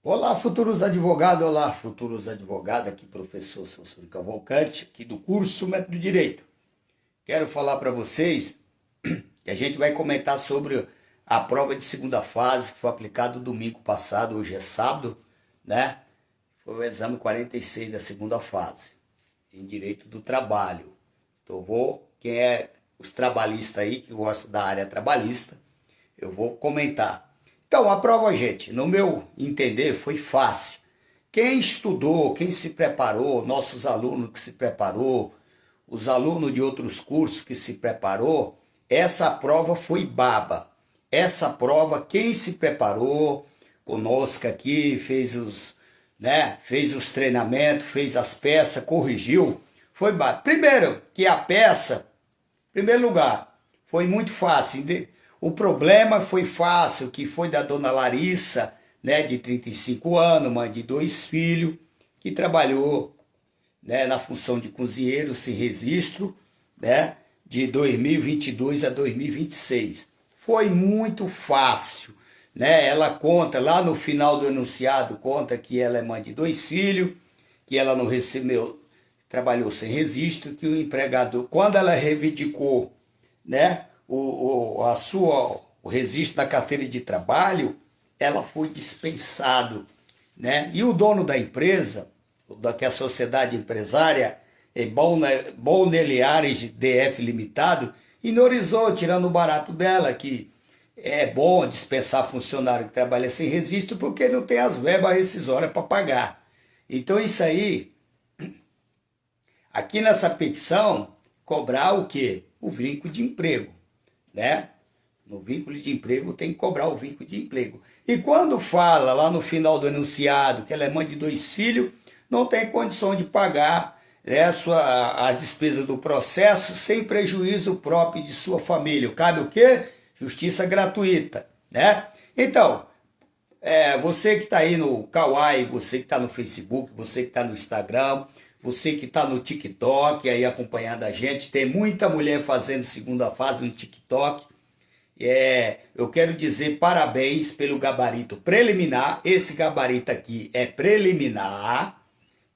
Olá, futuros advogados, olá, futuros advogados, aqui professor Celso Cavalcante, aqui do curso Método Direito. Quero falar para vocês que a gente vai comentar sobre a prova de segunda fase que foi aplicada domingo passado, hoje é sábado, né? Foi o exame 46 da segunda fase, em Direito do Trabalho. Então quem é os trabalhistas aí, que gosta da área trabalhista, eu vou comentar. Então, a prova, gente, no meu entender, foi fácil. Quem estudou, quem se preparou, nossos alunos que se preparou, os alunos de outros cursos que se preparou, essa prova foi baba. Essa prova, quem se preparou conosco aqui, fez os treinamentos, fez as peças, corrigiu, foi baba. Primeiro, que a peça, em primeiro lugar, foi muito fácil. O problema foi fácil, que foi da dona Larissa, né, de 35 anos, mãe de 2 filhos, que trabalhou, né, na função de cozinheiro sem registro, né, de 2022 a 2026. Foi muito fácil, né? Ela conta lá no final do enunciado, conta que ela é mãe de 2 filhos, que ela não recebeu, trabalhou sem registro, que o empregador, quando ela reivindicou, né, o registro da carteira de trabalho, ela foi dispensado, né? E o dono da empresa, que é a sociedade empresária, Balneares DF Limitado, inorizou, tirando o barato dela, que é bom dispensar funcionário que trabalha sem registro, porque não tem as verbas rescisórias para pagar. Então isso aí, aqui nessa petição, cobrar o quê? O vínculo de emprego, né? No vínculo de emprego tem que cobrar o vínculo de emprego. E quando fala lá no final do enunciado que ela é mãe de 2 filhos, não tem condição de pagar, né, as despesas do processo sem prejuízo próprio de sua família. Cabe o quê? Justiça gratuita, né? Então, você que está aí no Kawaii, você que está no Facebook, você que está no Instagram, você que está no TikTok aí acompanhando a gente, tem muita mulher fazendo segunda fase no TikTok. Eu quero dizer parabéns pelo gabarito preliminar. Esse gabarito aqui é preliminar.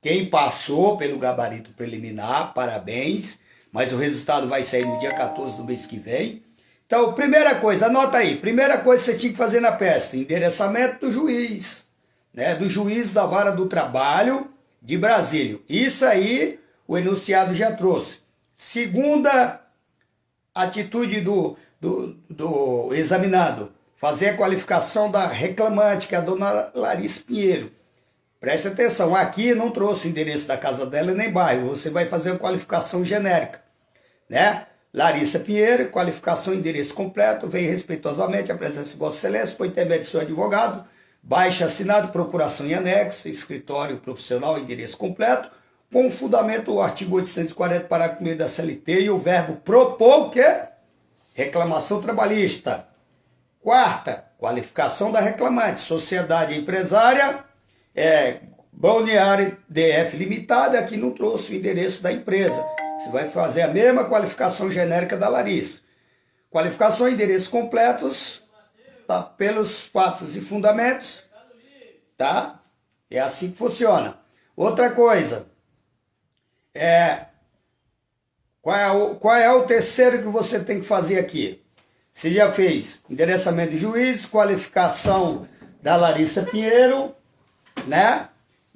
Quem passou pelo gabarito preliminar, parabéns. Mas o resultado vai sair no dia 14 do mês que vem. Então, primeira coisa, anota aí. Primeira coisa que você tinha que fazer na peça: endereçamento do juiz, né? Do juiz da Vara do Trabalho de Brasília. Isso aí o enunciado já trouxe. Segunda atitude do examinado: fazer a qualificação da reclamante, que é a dona Larissa Pinheiro. Preste atenção, aqui não trouxe o endereço da casa dela nem bairro, você vai fazer a qualificação genérica, né? Larissa Pinheiro, qualificação, endereço completo, vem respeitosamente a presença de Vossa Excelência, por intermédio de seu advogado, baixa assinado, procuração em anexo, escritório profissional, endereço completo, com fundamento o artigo 840, parágrafo 1º da CLT, e o verbo propor, que é reclamação trabalhista. Quarta, qualificação da reclamante, sociedade empresária, Balneário DF Limitada, aqui não trouxe o endereço da empresa. Você vai fazer a mesma qualificação genérica da Larissa. Qualificação e endereços completos, tá? Pelos fatos e fundamentos, tá? É assim que funciona. Outra coisa, qual é o terceiro que você tem que fazer aqui? Você já fez endereçamento de juiz, qualificação da Larissa Pinheiro, né?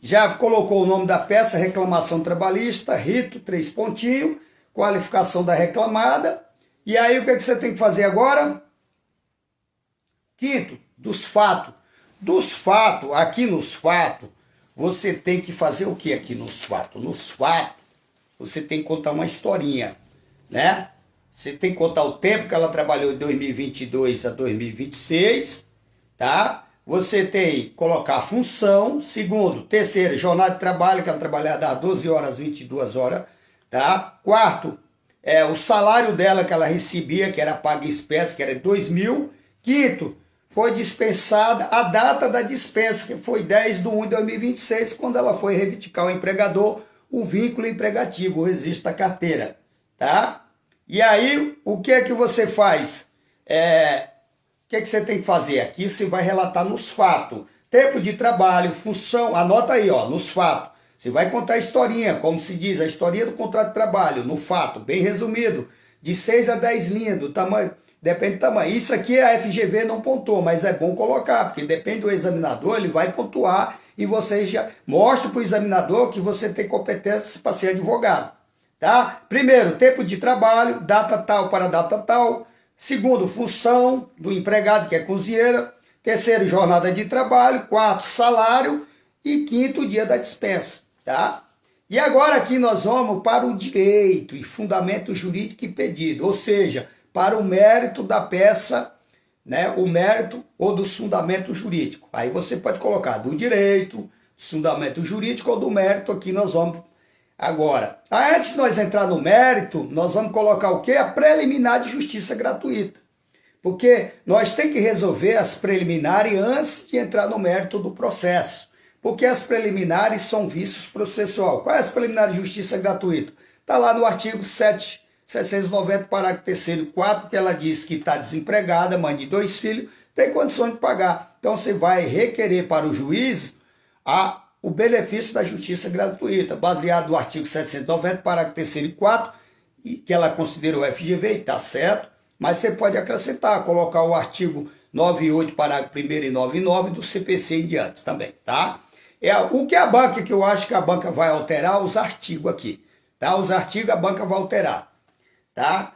Já colocou o nome da peça, reclamação trabalhista, rito, 3 pontinhos, qualificação da reclamada. E aí o que você tem que fazer agora? Quinto, dos fatos. Dos fatos, aqui nos fatos, você tem que fazer o que aqui nos fatos? Nos fatos, você tem que contar uma historinha, né? Você tem que contar o tempo que ela trabalhou de 2022 a 2026, tá? Você tem que colocar a função. Segundo, terceiro, jornada de trabalho, que ela trabalhava das 12 horas às 22 horas, tá? Quarto, o salário dela que ela recebia, que era pago em espécie, que era 2.000. Quinto, foi dispensada a data da dispensa, que foi 10/1 de 2026, quando ela foi reivindicar ao empregador o vínculo empregativo, o registro da carteira, tá? E aí, o que é que você faz? O que você tem que fazer? Aqui você vai relatar nos fatos. tempo de trabalho, função, anota aí, ó, nos fatos. Você vai contar a historinha, como se diz, a historinha do contrato de trabalho, no fato, bem resumido, de 6 a 10 linhas, do tamanho, depende do tamanho. Isso aqui a FGV não pontuou, mas é bom colocar, porque depende do examinador, ele vai pontuar e você já mostra para o examinador que você tem competência para ser advogado. Tá? Primeiro, tempo de trabalho, data tal para data tal. Segundo, função do empregado, que é cozinheira. Terceiro, jornada de trabalho. Quarto, salário. E quinto, dia da dispensa. Tá? E agora aqui nós vamos para o direito e fundamento jurídico e pedido. Ou seja, para o mérito da peça, né? O mérito ou dos fundamentos jurídicos. Aí você pode colocar do direito, do fundamento jurídico ou do mérito. Aqui nós vamos agora. Antes de nós entrar no mérito, nós vamos colocar o quê? A preliminar de justiça gratuita. Porque nós temos que resolver as preliminares antes de entrar no mérito do processo. Porque as preliminares são vícios processual. Qual é as preliminares de justiça gratuita? Está lá no artigo 790, parágrafo 3º e 4, que ela diz que está desempregada, mãe de 2 filhos, tem condições de pagar. Então você vai requerer para o juiz o benefício da justiça gratuita, baseado no artigo 790, parágrafo 3º e 4, que ela considerou FGV, e está certo, mas você pode acrescentar, colocar o artigo 98, parágrafo 1º e 99 do CPC em diante também, tá? O que a banca, que eu acho que a banca vai alterar, os artigos aqui, tá? Os artigos a banca vai alterar, tá?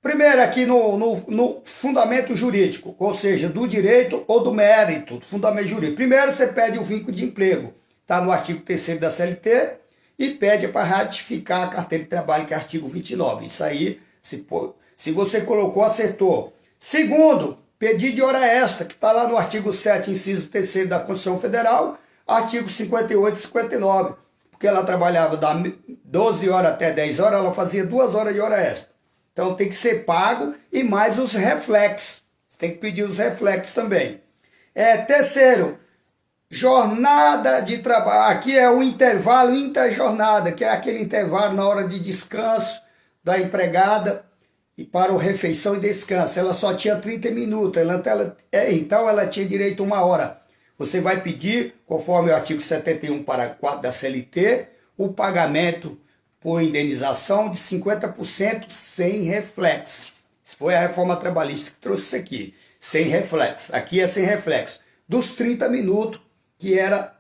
Primeiro aqui no fundamento jurídico, ou seja, do direito ou do mérito, fundamento jurídico. Primeiro você pede o vínculo de emprego, está no artigo 3º da CLT, e pede para ratificar a carteira de trabalho, que é artigo 29. Isso aí, se você colocou, acertou. Segundo, pedido de hora extra, que está lá no artigo 7, inciso 3º da Constituição Federal, artigo 58 e 59. Porque ela trabalhava da 12 horas até 10 horas, ela fazia 2 horas de hora extra. Então tem que ser pago e mais os reflexos. Você tem que pedir os reflexos também. Terceiro, jornada de trabalho. Aqui é o intervalo interjornada, que é aquele intervalo na hora de descanso da empregada e para o refeição e descanso. Ela só tinha 30 minutos, então ela tinha direito a 1 hora. Você vai pedir, conforme o artigo 71, parágrafo 4 da CLT, o pagamento por indenização de 50% sem reflexo. Isso foi a reforma trabalhista que trouxe isso aqui, sem reflexo. Aqui é sem reflexo. Dos 30 minutos que era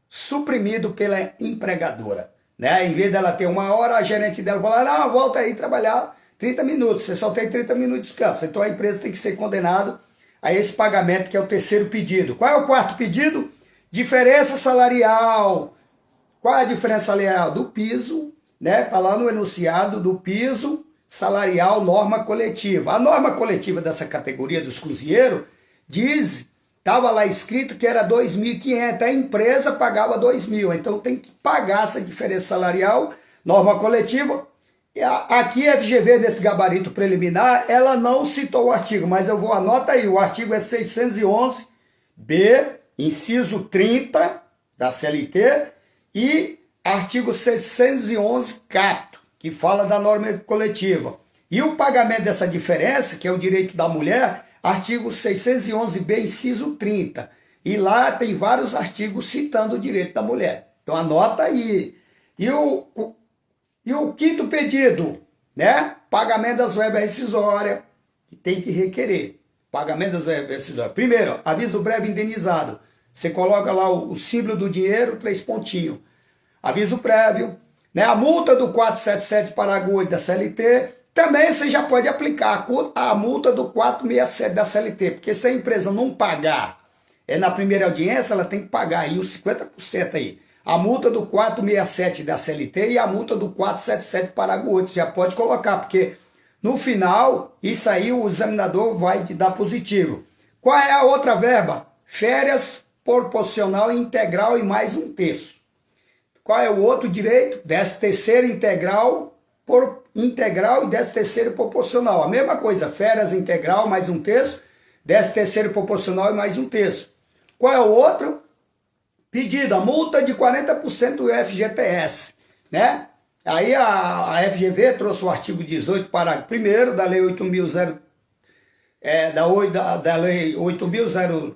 suprimido pela empregadora. Né? Em vez dela ter 1 hora, a gerente dela falou, não, volta aí trabalhar 30 minutos, você só tem 30 minutos de descanso. Então a empresa tem que ser condenada a esse pagamento, que é o terceiro pedido. Qual é o quarto pedido? Diferença salarial. Qual é a diferença salarial? Do piso, né? Está lá no enunciado do piso salarial norma coletiva. A norma coletiva dessa categoria dos cozinheiros diz, estava lá escrito que era 2.500, a empresa pagava 2.000, então tem que pagar essa diferença salarial, norma coletiva. Aqui a FGV, nesse gabarito preliminar, ela não citou o artigo, mas eu vou anotar aí, o artigo é 611B, inciso 30 da CLT, e artigo 611 capto, que fala da norma coletiva. E o pagamento dessa diferença, que é o direito da mulher, artigo 611B, inciso 30. E lá tem vários artigos citando o direito da mulher. Então anota aí. E o quinto pedido, né? Pagamento das verbas rescisórias, que tem que requerer. Pagamento das verbas rescisórias. Primeiro, aviso breve indenizado. Você coloca lá o símbolo do dinheiro, 3 pontinhos. Aviso prévio, né? A multa do 477, parágrafo 8 da CLT, também você já pode aplicar a multa do 467 da CLT, porque se a empresa não pagar na primeira audiência, ela tem que pagar aí os 50% aí. A multa do 467 da CLT e a multa do 477, parágrafo 8, já pode colocar, porque no final, isso aí o examinador vai te dar positivo. Qual é a outra verba? Férias proporcional e integral e mais 1/3. Qual é o outro direito? 13º integral e 13º proporcional. A mesma coisa, férias integral mais 1/3, 13º proporcional e mais 1/3. Qual é o outro? Pedido, a multa de 40% do FGTS, né? Aí a FGV trouxe o artigo 18, parágrafo 1º da Lei 8.000, da Lei 8.000